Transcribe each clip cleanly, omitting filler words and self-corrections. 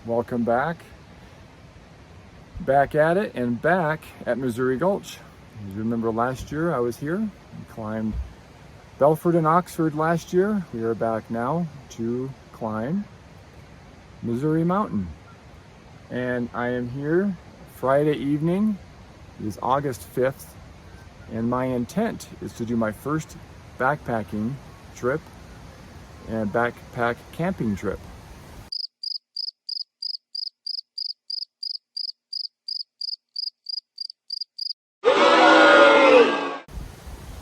Welcome back. Back at it and back at Missouri Gulch. As you remember last year I was here. We climbed Belford and Oxford last year. We are back now to climb Missouri Mountain. And I am here Friday evening. It is August 5th. And my intent is to do my first backpacking trip and backpack camping trip.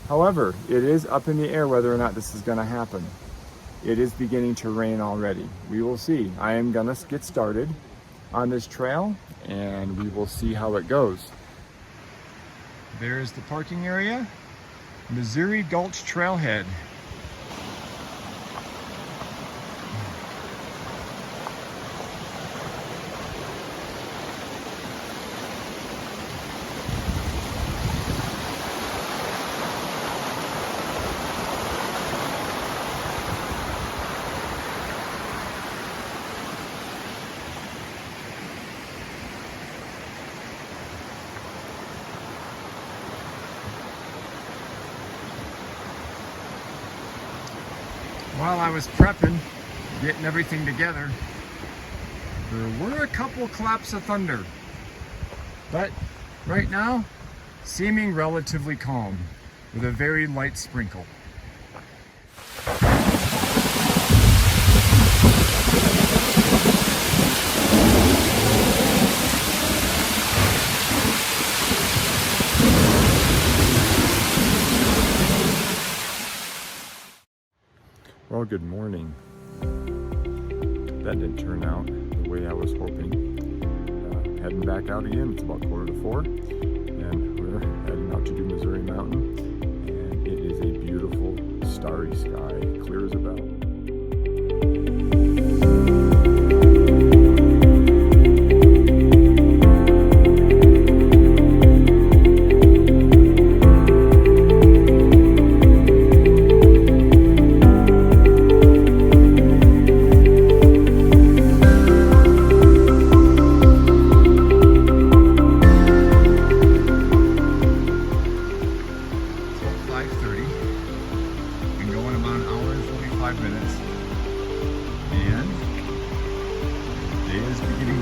However, it is up in the air whether or not this is going to happen. It is beginning to rain already. We will see. I am going to get started on this trail and we will see how it goes. There's the parking area, Missouri Gulch Trailhead. While I was prepping, getting everything together, there were a couple claps of thunder. But right now, seeming relatively calm with a very light sprinkle. Well, good morning. That didn't turn out the way I was hoping. Heading back out again. It's about 3:45, and we're heading out to do Missouri Mountain. And it is a beautiful starry sky, clear as a bell.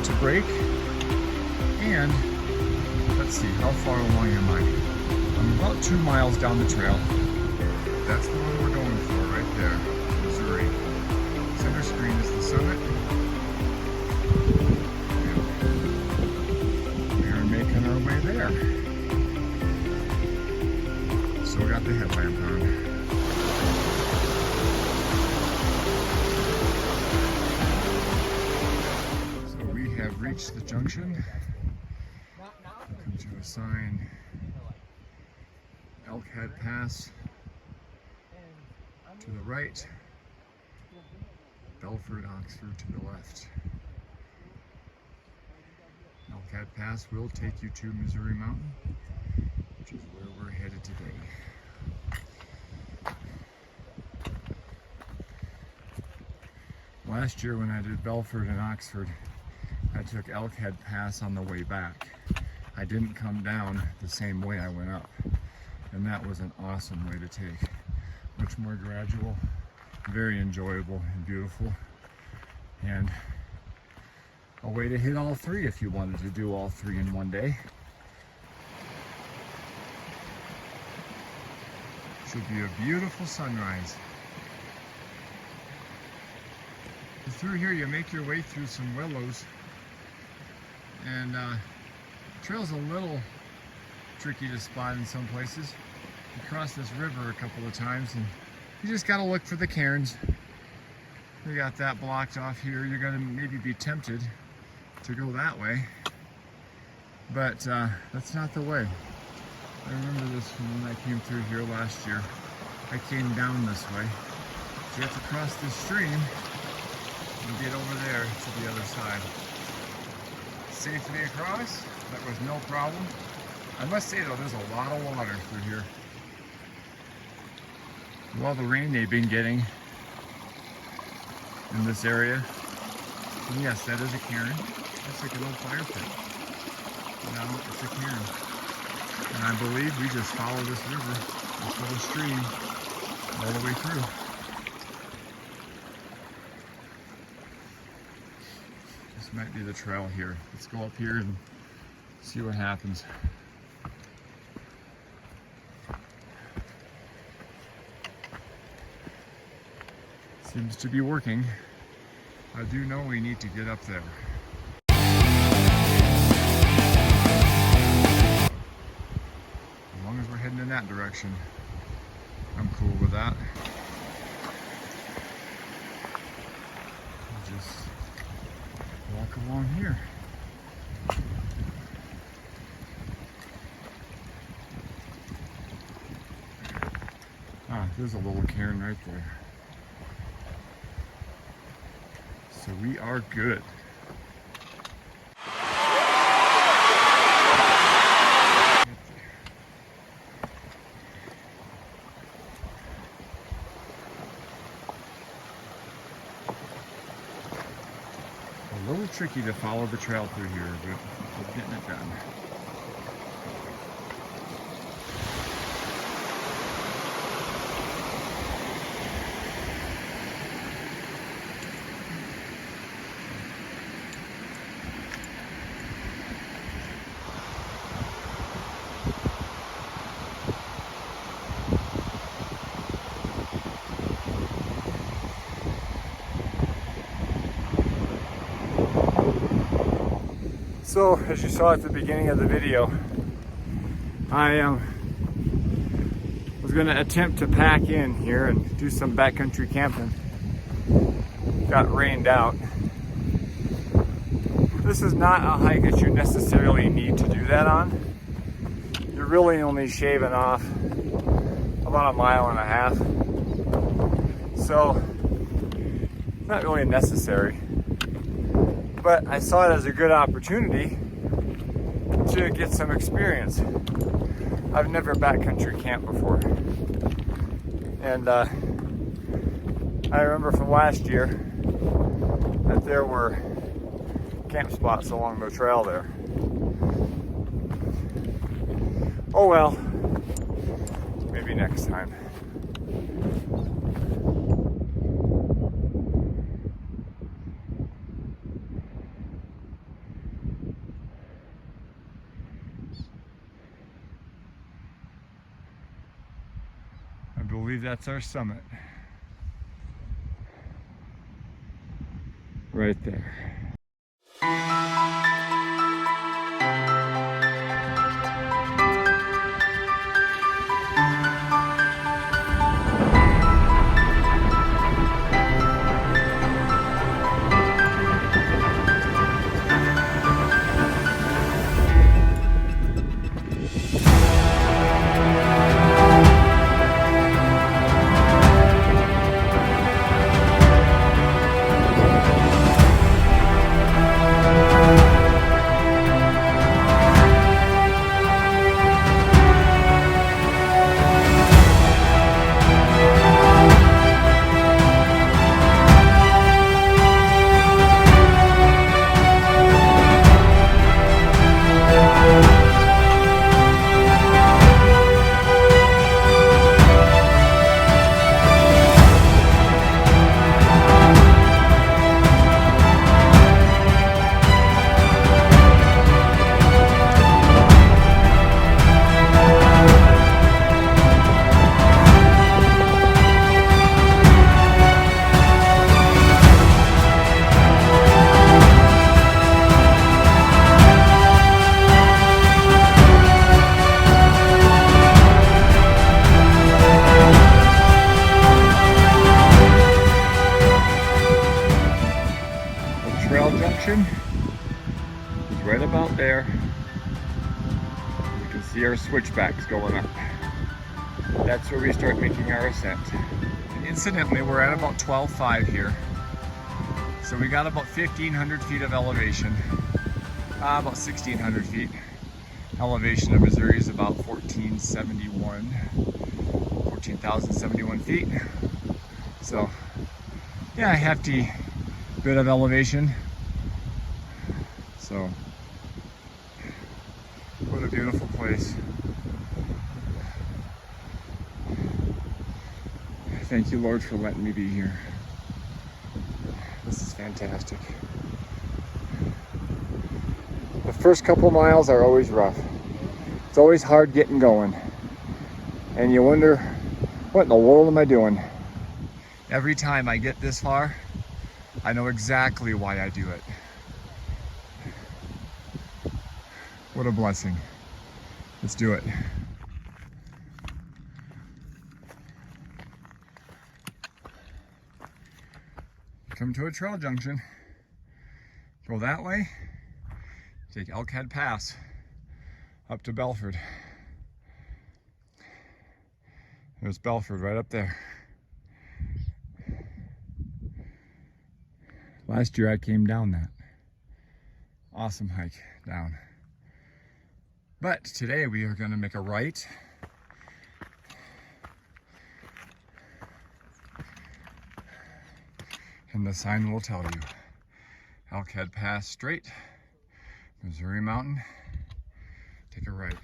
To break, and let's see, how far along am I? I'm about 2 miles down the trail. That's the one we're going for right there, Missouri. Center screen is the summit. And we are making our way there. Still got the headlamp on. Reached the junction. Come to a sign. Elkhead Pass to the right. Belford, Oxford to the left. Elkhead Pass will take you to Missouri Mountain, which is where we're headed today. Last year when I did Belford and Oxford, I took Elkhead Pass on the way back. I didn't come down the same way I went up. And that was an awesome way to take. Much more gradual, very enjoyable and beautiful. And a way to hit all three if you wanted to do all three in one day. Should be a beautiful sunrise. Through here you make your way through some willows. And trail's a little tricky to spot in some places. You cross this river a couple of times and you just gotta look for the cairns. We got that blocked off here. You're gonna maybe be tempted to go that way, but that's not the way. I remember this from when I came through here last year. I came down this way. So you have to cross this stream and get over there to the other side. Safely across, that was no problem. I must say though, there's a lot of water through here. With all the rain they've been getting in this area. And yes, that is a cairn. Looks like an old fire pit. No, it's a cairn. And I believe we just follow this river, this little stream, all the way through. This might be the trail here. Let's go up here and see what happens. Seems to be working. I do know we need to get up there. As long as we're heading in that direction, I'm cool with that. We'll just walk along here. Ah, there's a little cairn right there. So we are good. A little tricky to follow the trail through here, but we're getting it done. So, as you saw at the beginning of the video, I was going to attempt to pack in here and do some backcountry camping. Got rained out. This is not a hike that you necessarily need to do that on. You're really only shaving off about 1.5 miles. So, not really necessary. But I saw it as a good opportunity to get some experience. I've never backcountry camped before. And I remember from last year that there were camp spots along the trail there. Oh well, maybe next time. I believe that's our summit. Right there. Is right about there. You can see our switchbacks going up. That's where we start making our ascent. Incidentally, we're at about 12.5 here. So we got about 1,500 feet of elevation. About 1,600 feet. Elevation of Missouri is about 14,071 feet. So yeah, a hefty bit of elevation. So what a beautiful place. Thank you, Lord, for letting me be here. This is fantastic. The first couple miles are always rough. It's always hard getting going. And you wonder, what in the world am I doing? Every time I get this far, I know exactly why I do it. What a blessing. Let's do it. Come to a trail junction. Go that way. Take Elkhead Pass up to Belford. There's Belford right up there. Last year I came down that. Awesome hike down. But today we are going to make a right. And the sign will tell you. Elkhead Pass straight, Missouri Mountain, take a right.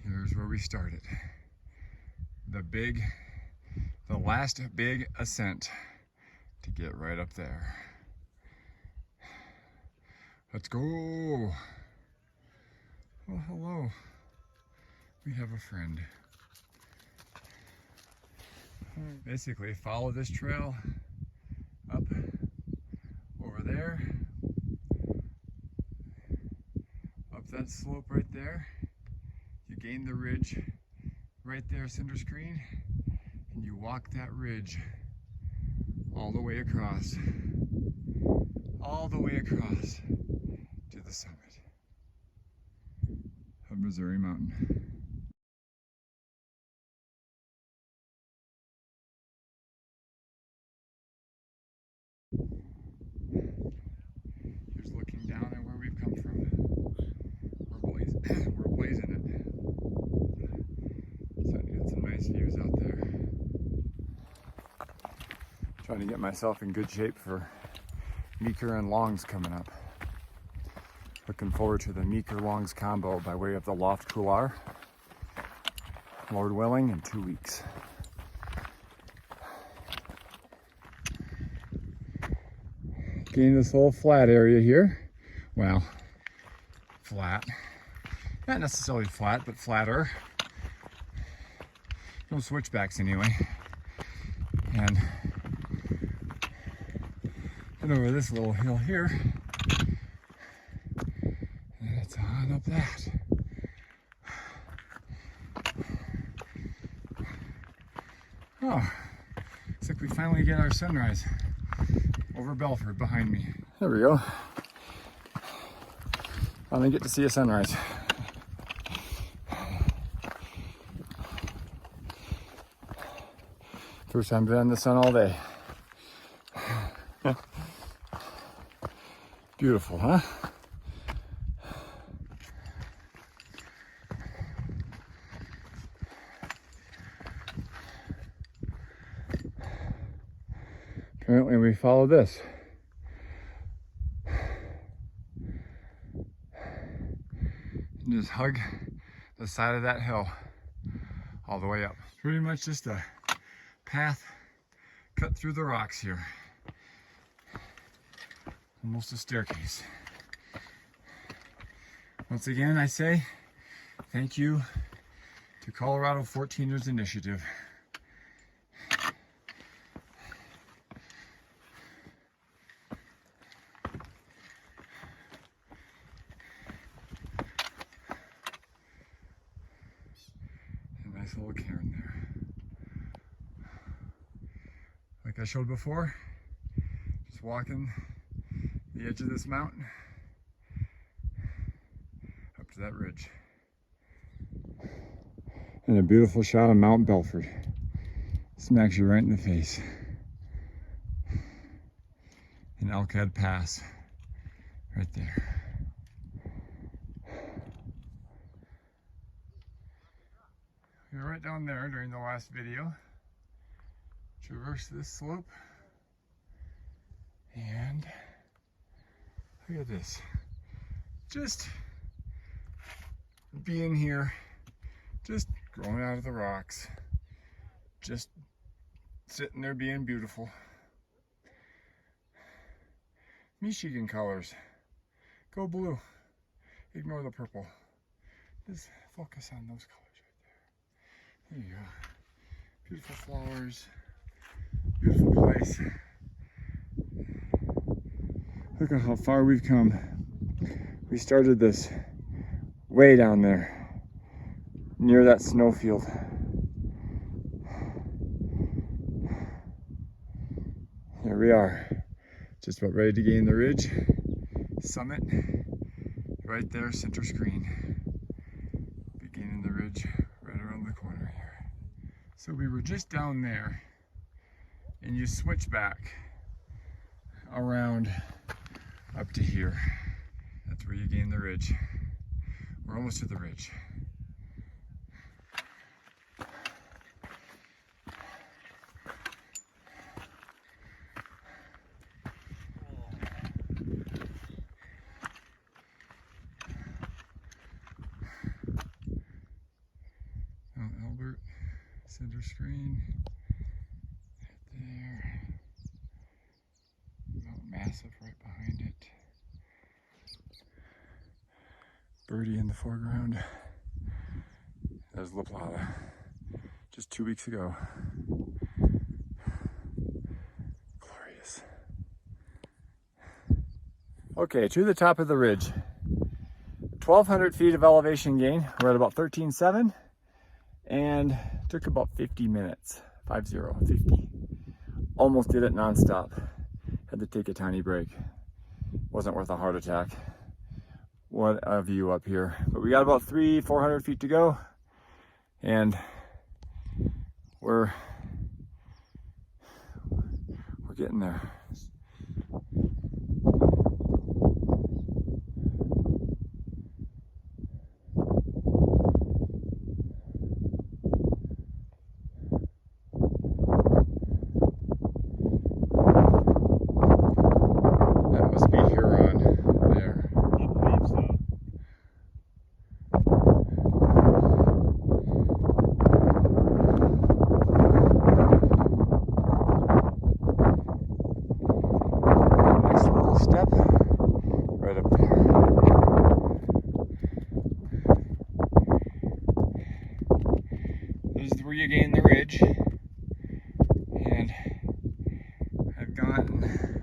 Here's where we started. The last big ascent to get right up there. Let's go. Oh, hello. We have a friend. Basically, follow this trail up over there, up that slope right there. You gain the ridge right there, Cinder Screen, and you walk that ridge all the way across to the summit of Missouri Mountain. Here's looking down at where we've come from. We're blazing it. So I got some nice views out there. Trying to get myself in good shape for Meeker and Longs coming up. Looking forward to the Meeker Longs combo by way of the Loft Couloir. Lord willing, in 2 weeks. Getting this whole flat area here. Well, flat. Not necessarily flat, but flatter. No switchbacks anyway. And over this little hill here. And it's on up that. Oh, looks like we finally get our sunrise over Belford behind me. There we go. Finally get to see a sunrise. First time been in the sun all day. Beautiful, huh? Apparently we follow this. And just hug the side of that hill all the way up. Pretty much just a path cut through the rocks here. Almost a staircase. Once again, I say thank you to Colorado 14ers Initiative. A nice little cairn there. Like I showed before, just walking the edge of this mountain up to that ridge. And a beautiful shot of Mount Belford. Smacks you right in the face. And Elkhead Pass right there. right down there during the last video. Traverse this slope. And look at this. Just being here, just growing out of the rocks, just sitting there being beautiful. Michigan colors. Go blue. Ignore the purple. Just focus on those colors right there. There you go. Beautiful flowers. Beautiful place. Look at how far we've come. We started this way down there, near that snowfield. Here we are, just about ready to gain the ridge. Summit, right there, center screen. Beginning the ridge right around the corner here. So we were just down there, and you switch back around up to here. That's where you gain the ridge. We're almost to the ridge. Mount Albert, center screen, right there. Mount Massive right behind it. Birdie in the foreground. There's La Plata, just 2 weeks ago. Glorious. Okay, to the top of the ridge. 1,200 feet of elevation gain. We're at about 13.7 and took about 50 minutes. 50. Almost did it nonstop. Had to take a tiny break. Wasn't worth a heart attack. What a view up here. But we got about 400 feet to go, and we're getting there. That must be Huron there. Step right up there. This is where you gain the ridge, and I've gotten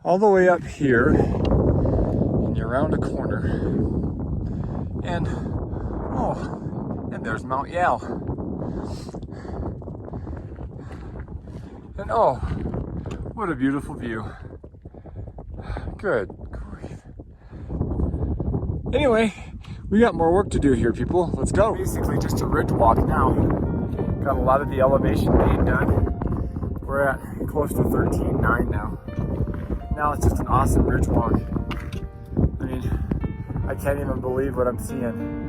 all the way up here, and you're around a corner, and and there's Mount Yale, and what a beautiful view. Good grief. Anyway, we got more work to do here, people. Let's go. Basically just a ridge walk now. Got a lot of the elevation gain done. We're at close to 13.9 now. Now it's just an awesome ridge walk. I mean, I can't even believe what I'm seeing.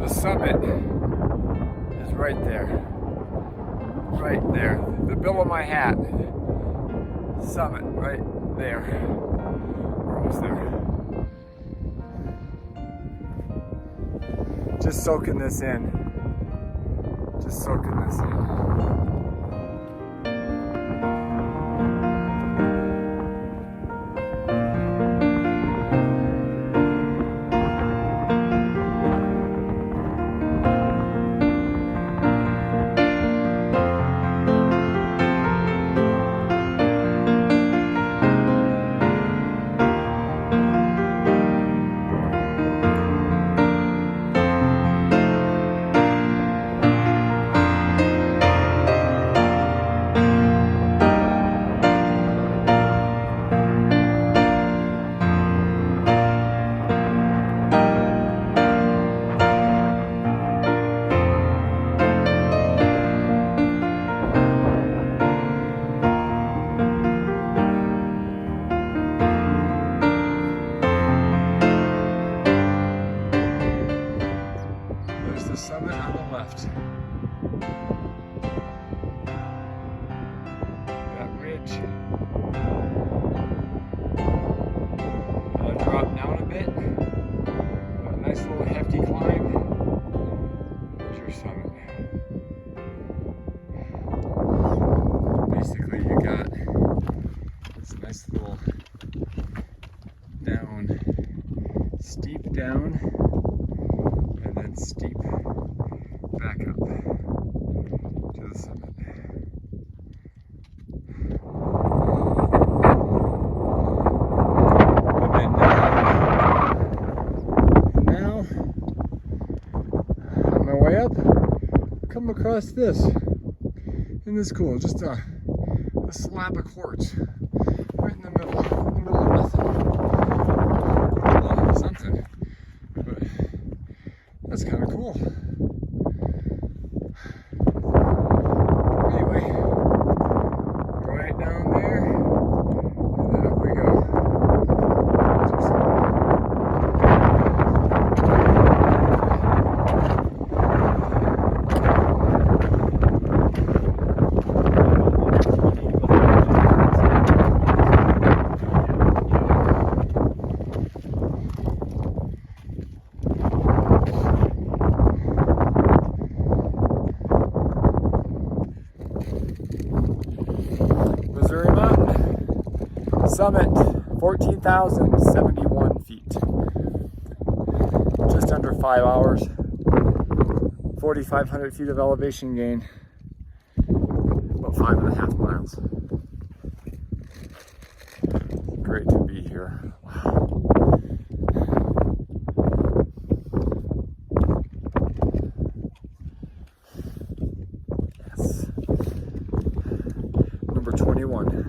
Summit is right there. Right there. The bill of my hat. Summit right there. We're almost there. Just soaking this in. Just soaking this in. left. That ridge. Drop down a bit. A nice little hefty climb. There's your summit. Basically, you got this nice little down, steep down, and then steep back up to the summit. Come across this. Isn't this cool? Just a slab of quartz right in the middle of nothing. Well, something, but that's kind of cool. Anyway, right down there, and then up we go. Summit, 14,071 feet. Just under 5 hours. 4,500 feet of elevation gain. About 5.5 miles. Great to be here. Wow. Yes. Number 21.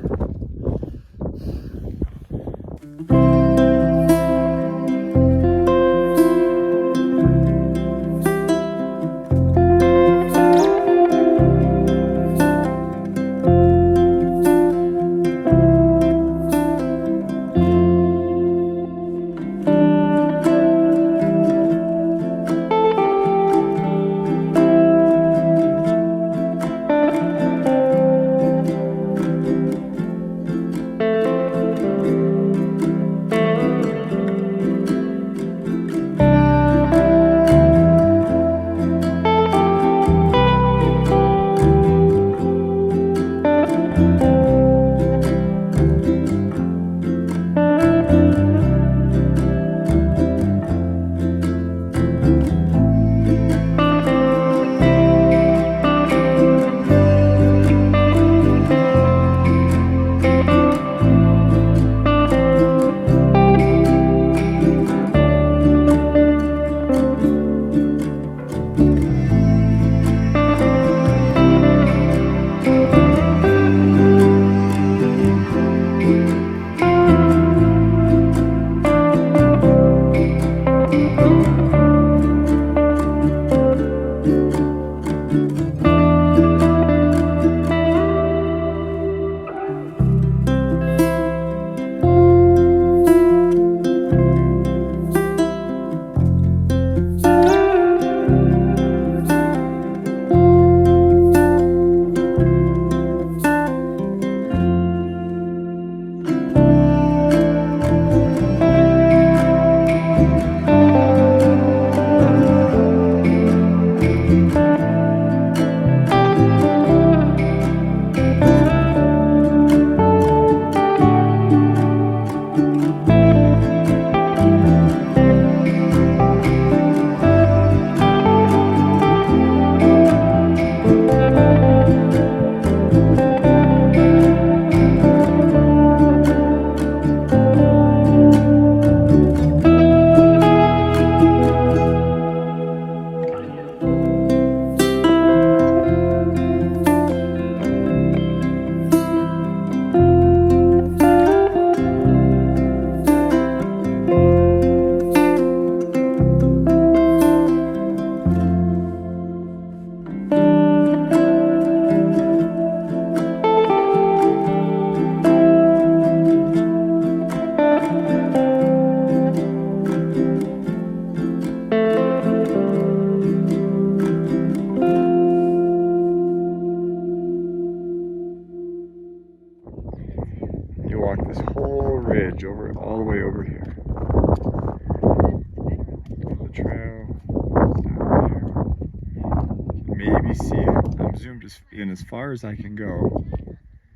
just in as far as I can go.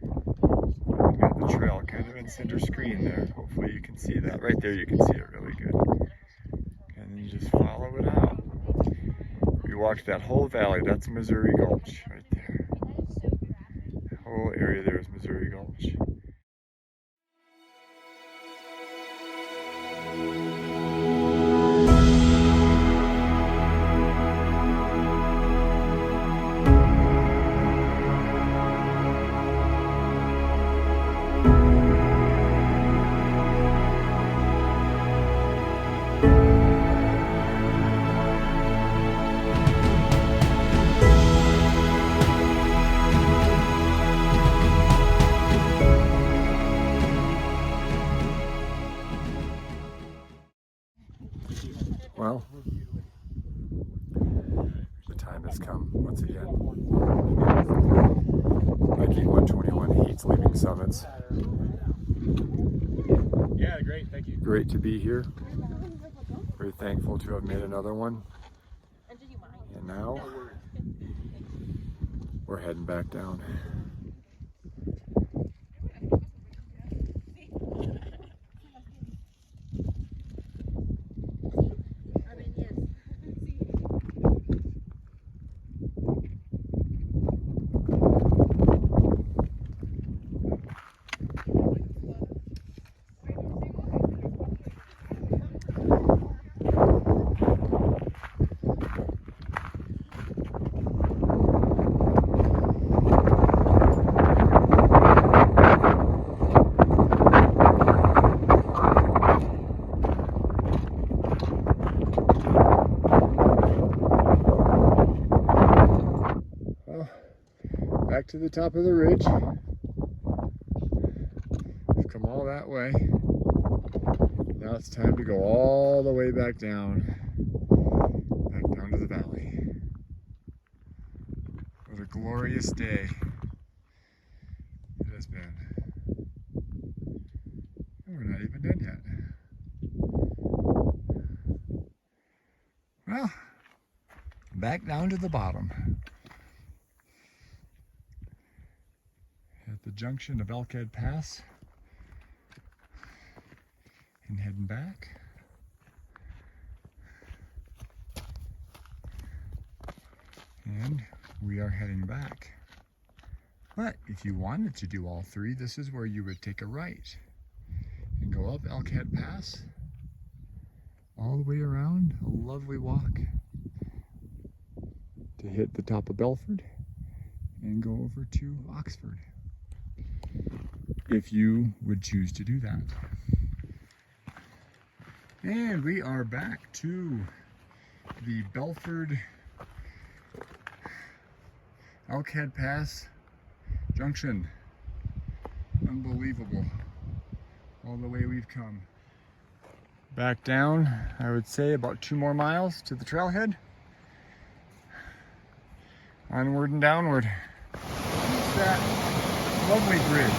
I've got the trail kind of in center screen there. Hopefully you can see that. Right there you can see it really good. And then you just follow it out. We walked that whole valley. That's Missouri Gulch right there. The whole area there is Missouri Gulch. Well, the time has come once again. Hiking 121 hates leaving summits. Yeah, great, thank you. Great to be here. Very thankful to have made another one. And now we're heading back down. Back to the top of the ridge. We've come all that way. Now it's time to go all the way back down to the valley. What a glorious day it has been. And we're not even done yet. Well, back down to the bottom. At the junction of Elkhead Pass and heading back. And we are heading back. But if you wanted to do all three, this is where you would take a right and go up Elkhead Pass all the way around, a lovely walk to hit the top of Belford and go over to Oxford, if you would choose to do that. And we are back to the Belford Elkhead Pass junction. Unbelievable, all the way we've come. Back down, I would say about 2 more miles to the trailhead. Onward and downward. It's that lovely bridge.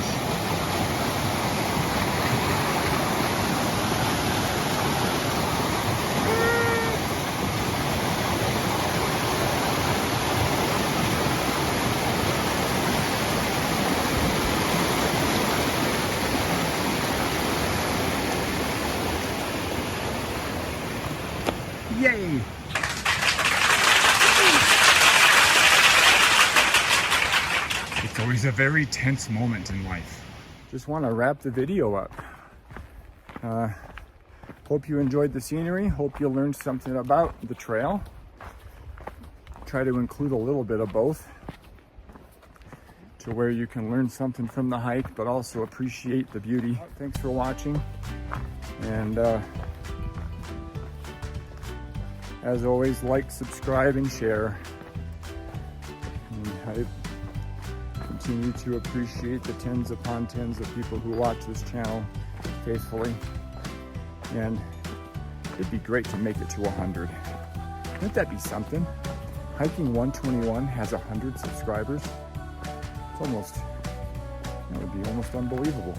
Yay! It's always a very tense moment in life. Just want to wrap the video up. Hope you enjoyed the scenery. Hope you learned something about the trail. Try to include a little bit of both, to where you can learn something from the hike, but also appreciate the beauty. Thanks for watching. And as always, like, subscribe, and share. And I continue to appreciate the tens upon tens of people who watch this channel faithfully. And it'd be great to make it to 100. Wouldn't that be something? Hiking 121 has 100 subscribers. It's almost, it would be almost unbelievable.